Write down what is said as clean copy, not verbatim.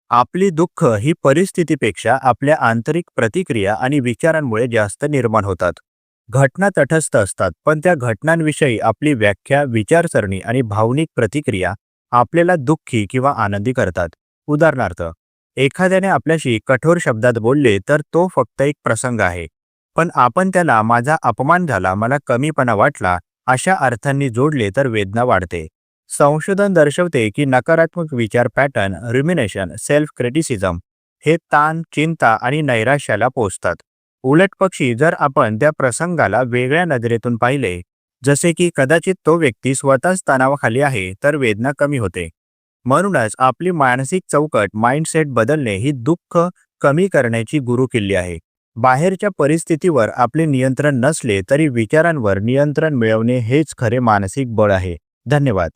आपली दुःख ही परिस्थितीपेक्षा आपल्या आंतरिक प्रतिक्रिया आणि विचारांमुळे जास्त निर्माण होतात. घटना तटस्थ असतात, पण त्या घटनांविषयी आपली व्याख्या, विचारसरणी आणि भावनिक प्रतिक्रिया आपल्याला दुःखी किंवा आनंदी करतात. उदाहरणार्थ, एखाद्याने आपल्याशी कठोर शब्दात बोलले तर तो फक्त एक प्रसंग आहे. पण आपण त्याला माझा अपमान झाला, मला कमीपणा वाटला अशा अर्थांनी जोडले तर वेदना वाढते. संशोधन दर्शवते की नकारात्मक विचार पॅटर्न, रुमिनेशन, सेल्फ क्रिटिसिझम हे ताण, चिंता आणि नैराश्याला पोचतात. उलट पक्षी जर आपण त्या प्रसंगाला वेगळ्या नजरेतून पाहिले, जसे की कदाचित तो व्यक्ती स्वतःच तणावाखाली आहे, तर वेदना कमी होते. म्हणूनच आपली मानसिक चौकट, माइंडसेट बदलणे ही दुःख कमी करण्याची गुरुकिल्ली आहे. बाहेरच्या परिस्थितीवर आपले नियंत्रण नसले तरी विचारांवर नियंत्रण मिळवणे हेच खरे मानसिक बळ आहे. धन्यवाद.